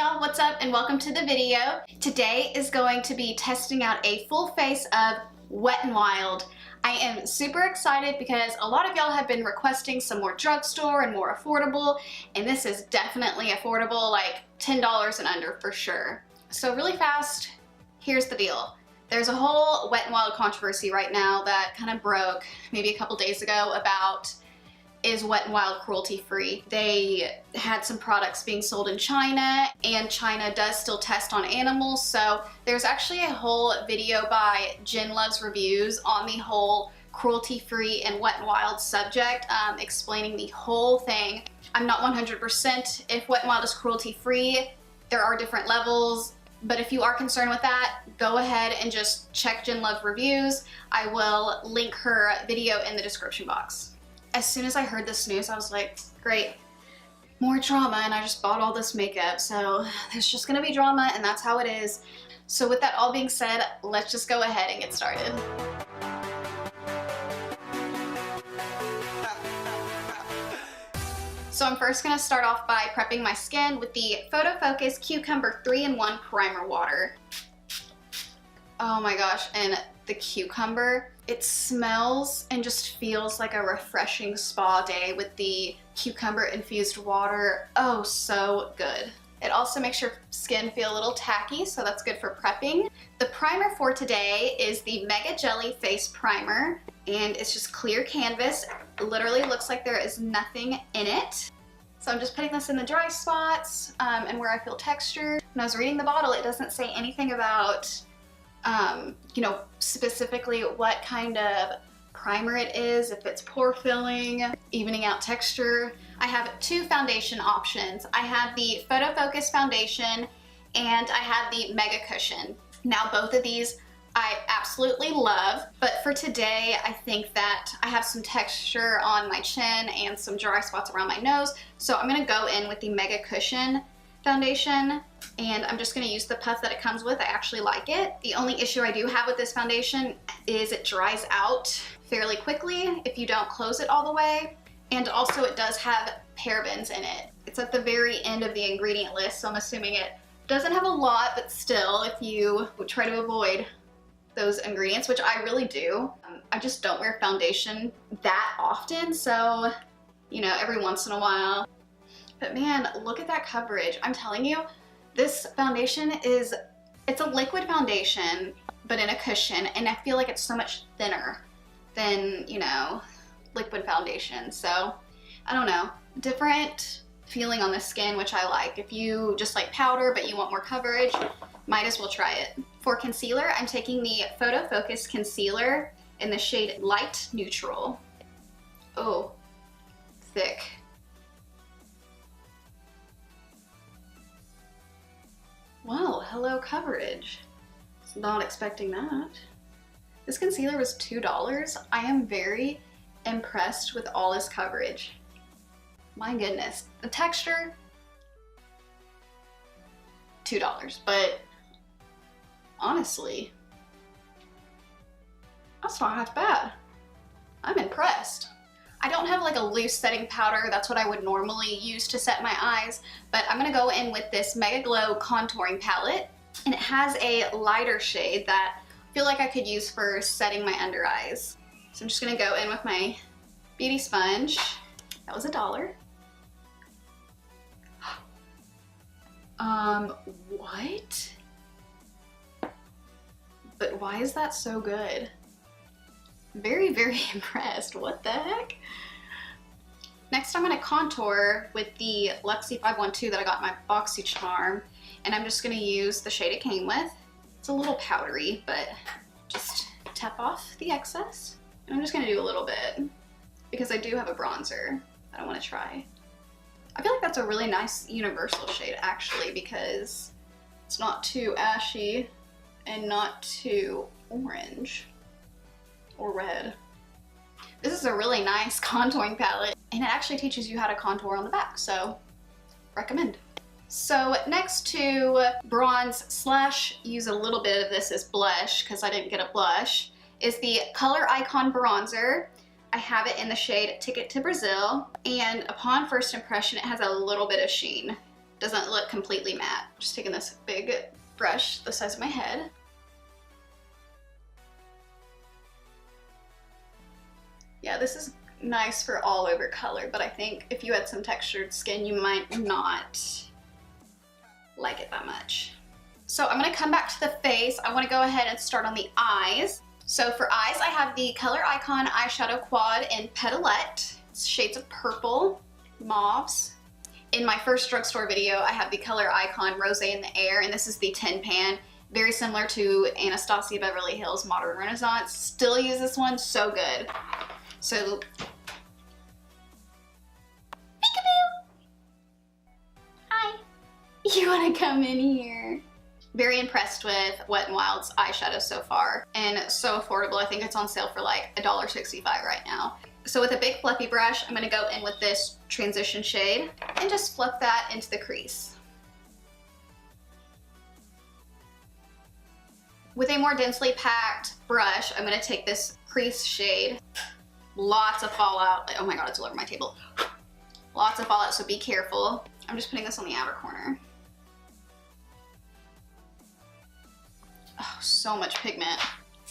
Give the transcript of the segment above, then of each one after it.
y'all, what's up and welcome to the video. Today is going to be testing out a full face of Wet n Wild. I am super excited because a lot of y'all have been requesting some more drugstore and more affordable, and this is definitely affordable, like $10 and under for sure. So really fast, here's the deal. There's a whole Wet n Wild controversy right now that kind of broke maybe a couple days ago about is Wet n Wild cruelty free. They had some products being sold in China, and China does still test on animals, so there's actually a whole video by Jen Loves Reviews on the whole cruelty free and Wet n Wild subject, explaining the whole thing. I'm not 100% if Wet n Wild is cruelty free. There are different levels, but if you are concerned with that, go ahead and just check Jen Loves Reviews. I will link her video in the description box. As soon as I heard this news, I was like, great, more drama, and I just bought all this makeup, so there's just gonna be drama, and that's how it is. So with that all being said, let's just go ahead and get started. So I'm first gonna start off by prepping my skin with the PhotoFocus Cucumber 3-in-1 Primer Water. Oh my gosh, and the cucumber, it smells and just feels like a refreshing spa day with the cucumber infused water. Oh, so good. It also makes your skin feel a little tacky, so that's good for prepping. The primer for today is the Mega Jelly Face Primer, and it's just clear canvas. It literally looks like there is nothing in it. So I'm just putting this in the dry spots and where I feel texture. When I was reading the bottle, it doesn't say anything about you know, specifically what kind of primer it is, if it's pore filling, evening out texture. I have two foundation options. I have the PhotoFocus foundation and I have the Mega Cushion. Now both of these I absolutely love, but for today I think that I have some texture on my chin and some dry spots around my nose, so I'm gonna go in with the Mega Cushion foundation, and I'm just gonna use the puff that it comes with. I actually like it. The only issue I do have with this foundation is it dries out fairly quickly if you don't close it all the way, and also it does have parabens in it. It's at the very end of the ingredient list, so I'm assuming it doesn't have a lot, but still, if you would try to avoid those ingredients, which I really do. I just don't wear foundation that often, so, you know, every once in a while. But man, look at that coverage. I'm telling you, this foundation it's a liquid foundation, but in a cushion, and I feel like it's so much thinner than, you know, liquid foundation. So, I don't know, different feeling on the skin, which I like. If you just like powder, but you want more coverage, might as well try it. For concealer, I'm taking the PhotoFocus Concealer in the shade Light Neutral. Oh, thick. Wow, hello coverage. Was not expecting that. This concealer was $2. I am very impressed with all this coverage. My goodness. The texture, $2, but honestly, that's not half bad. I'm impressed. I don't have like a loose setting powder, that's what I would normally use to set my eyes, but I'm gonna go in with this MegaGlo contouring palette, and it has a lighter shade that I feel like I could use for setting my under eyes. So I'm just gonna go in with my beauty sponge. That was $1. What? But why is that so good? Very, very impressed. What the heck? Next, I'm gonna contour with the Luxie 512 that I got in my BoxyCharm, and I'm just gonna use the shade it came with. It's a little powdery, but just tap off the excess. And I'm just gonna do a little bit because I do have a bronzer that I wanna try. I feel like that's a really nice universal shade actually, because it's not too ashy and not too orange or red. This is a really nice contouring palette, and it actually teaches you how to contour on the back, so recommend. So next to bronze slash use a little bit of this as blush, because I didn't get a blush, is the ColorIcon bronzer. I have it in the shade Ticket to Brazil, and upon first impression it has a little bit of sheen. doesn't look completely matte. Just taking this big brush the size of my head. Yeah, this is nice for all over color, but I think if you had some textured skin, you might not like it that much. So I'm gonna come back to the face. I wanna go ahead and start on the eyes. So for eyes, I have the ColorIcon eyeshadow quad in Petalette. It's shades of purple, mauves. In my first drugstore video, I have the ColorIcon Rose in the Air, and this is the tin pan. Very similar to Anastasia Beverly Hills Modern Renaissance. Still use this one, so good. So, peekaboo! Hi. You wanna come in here? Very impressed with Wet n Wild's eyeshadow so far, and so affordable. I think it's on sale for like $1.65 right now. So with a big fluffy brush, I'm gonna go in with this transition shade and just fluff that into the crease. With a more densely packed brush, I'm gonna take this crease shade. Lots of fallout. Oh my god, it's all over my table. Lots of fallout, so be careful. I'm just putting this on the outer corner. Oh, so much pigment.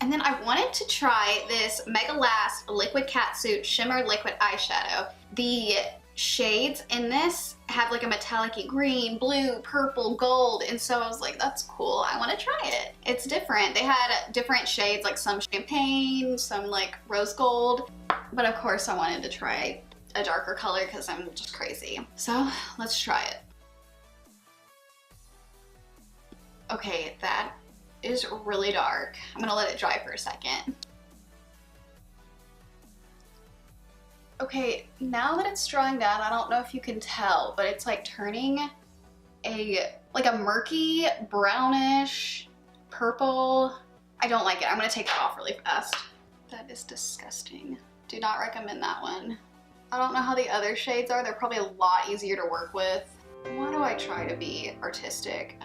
And then I wanted to try this MegaGlo Liquid Catsuit Shimmer Liquid Eyeshadow. The shades in this have like a metallic-y green, blue, purple, gold, and so I was like, that's cool, I want to try it. It's different. They had different shades, like some champagne, some like rose gold, but of course I wanted to try a darker color because I'm just crazy. So let's try it. Okay, that is really dark. I'm gonna let it dry for a second. Okay, now that it's drying down, I don't know if you can tell, but it's like turning like a murky, brownish, purple. I don't like it. I'm gonna take it off really fast. That is disgusting. Do not recommend that one. I don't know how the other shades are. They're probably a lot easier to work with. Why do I try to be artistic?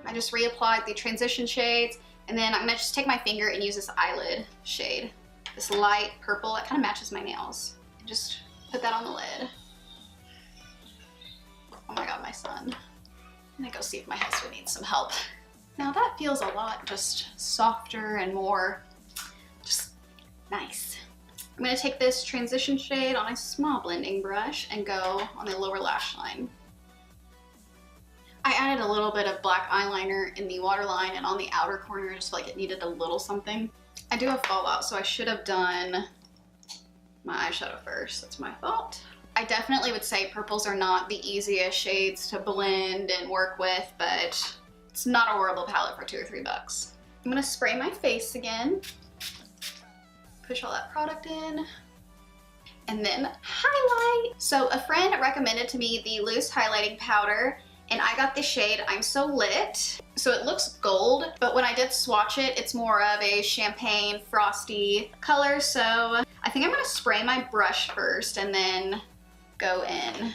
I just reapplied the transition shades, and then I'm gonna just take my finger and use this eyelid shade. This light purple, it kind of matches my nails. And just put that on the lid. Oh my god, my son. I'm gonna go see if my husband needs some help. Now that feels a lot just softer and more just nice. I'm gonna take this transition shade on a small blending brush and go on the lower lash line. I added a little bit of black eyeliner in the waterline and on the outer corner. I just felt like it needed a little something. I do have fallout, so I should have done my eyeshadow first. That's my fault. I definitely would say purples are not the easiest shades to blend and work with, but it's not a horrible palette for $2 or $3. I'm gonna spray my face again, push all that product in, and then highlight. So a friend recommended to me the loose highlighting powder, and I got the shade I'm So Lit. So it looks gold, but when I did swatch it, it's more of a champagne frosty color. So I think I'm gonna spray my brush first and then go in.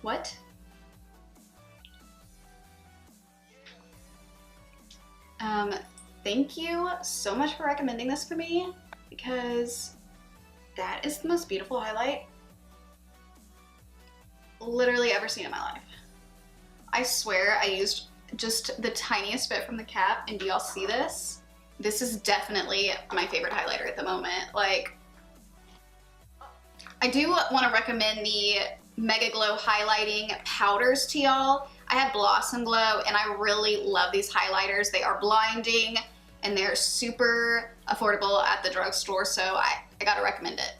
What? Thank you so much for recommending this for me, because that is the most beautiful highlight literally ever seen in my life. I swear I used just the tiniest bit from the cap, and do y'all see this? This is definitely my favorite highlighter at the moment. Like, I do want to recommend the MegaGlo highlighting powders to y'all. I have Blossom Glow, and I really love these highlighters. They are blinding, and they're super affordable at the drugstore, so I gotta recommend it.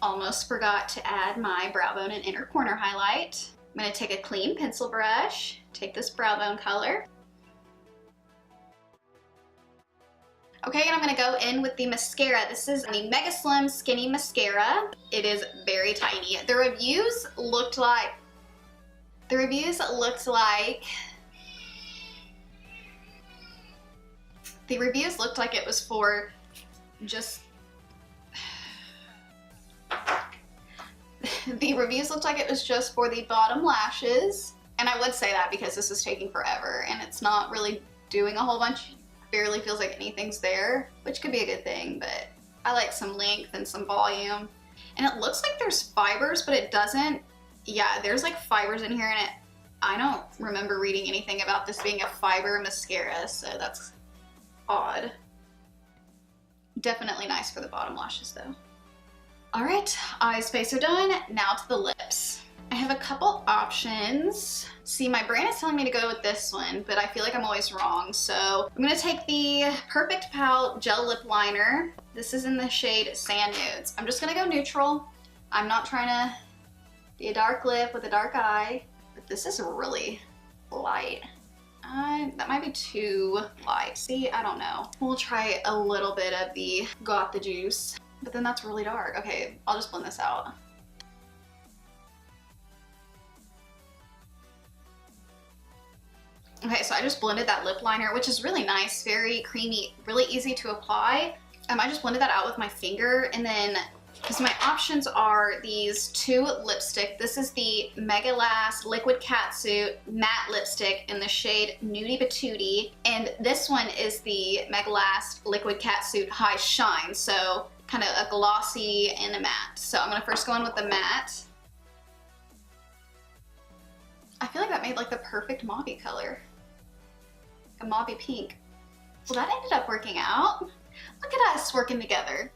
Almost forgot to add my brow bone and inner corner highlight. I'm gonna take a clean pencil brush, take this brow bone color. Okay, and I'm gonna go in with the mascara. This is the Mega Slim Skinny Mascara. It is very tiny. The reviews looked like it was for just the reviews looked like it was just for the bottom lashes, and I would say that because this is taking forever and it's not really doing a whole bunch. Barely feels like anything's there, which could be a good thing, but I like some length and some volume. And it looks like there's fibers, but it doesn't. Yeah, there's like fibers in here, and I don't remember reading anything about this being a fiber mascara, so that's odd. Definitely nice for the bottom lashes though. All right, eyes, face are done. Now to the lips. I have a couple options. See, my brain is telling me to go with this one, but I feel like I'm always wrong. So I'm gonna take the Perfect Pal Gel Lip Liner. This is in the shade Sand Nudes. I'm just gonna go neutral. I'm not trying to be a dark lip with a dark eye, but this is really light. That might be too light. See, I don't know. We'll try a little bit of the Got the Juice, but then that's really dark. Okay, I'll just blend this out. Okay, so I just blended that lip liner, which is really nice, very creamy, really easy to apply. I just blended that out with my finger, and then, because my options are these two lipstick. This is the MegaGlo Liquid Catsuit Matte Lipstick in the shade Nudie Patootie, and this one is the MegaGlo Liquid Catsuit High Shine, so kind of a glossy and a matte. So I'm gonna first go in with the matte. I feel like that made like the perfect mauve color. A mauve pink. Well, that ended up working out. Look at us working together.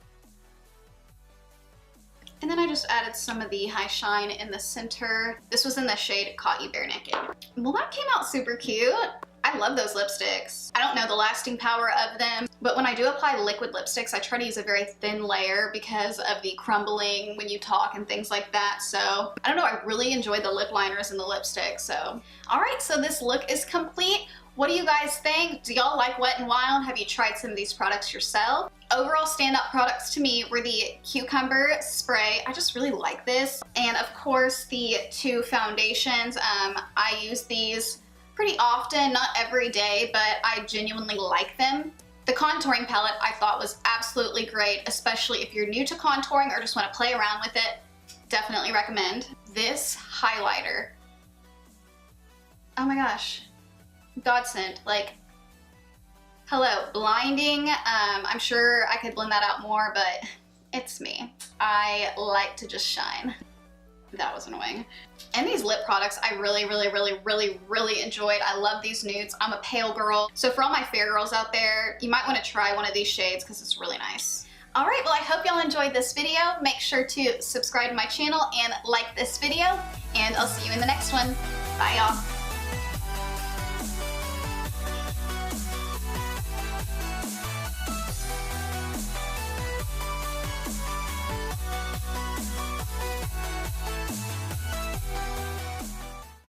And then I just added some of the High Shine in the center. This was in the shade Caught You Bare Naked. Well, that came out super cute. I love those lipsticks. I don't know the lasting power of them, but when I do apply liquid lipsticks, I try to use a very thin layer because of the crumbling when you talk and things like that. So I don't know, I really enjoyed the lip liners and the lipstick. So, all right, so this look is complete. What do you guys think? Do y'all like Wet n Wild? Have you tried some of these products yourself? Overall standout products to me were the cucumber spray. I just really like this. And of course the two foundations. I use these pretty often, not every day, but I genuinely like them. The contouring palette I thought was absolutely great, especially if you're new to contouring or just want to play around with it. Definitely recommend. This highlighter. Oh my gosh. Godsend. Like, hello, blinding. I'm sure I could blend that out more, but it's me. I like to just shine. That was annoying. And these lip products I really enjoyed. I love these nudes. I'm a pale girl. So for all my fair girls out there, you might want to try one of these shades because it's really nice. All right, well, I hope y'all enjoyed this video. Make sure to subscribe to my channel and like this video, and I'll see you in the next one. Bye, y'all.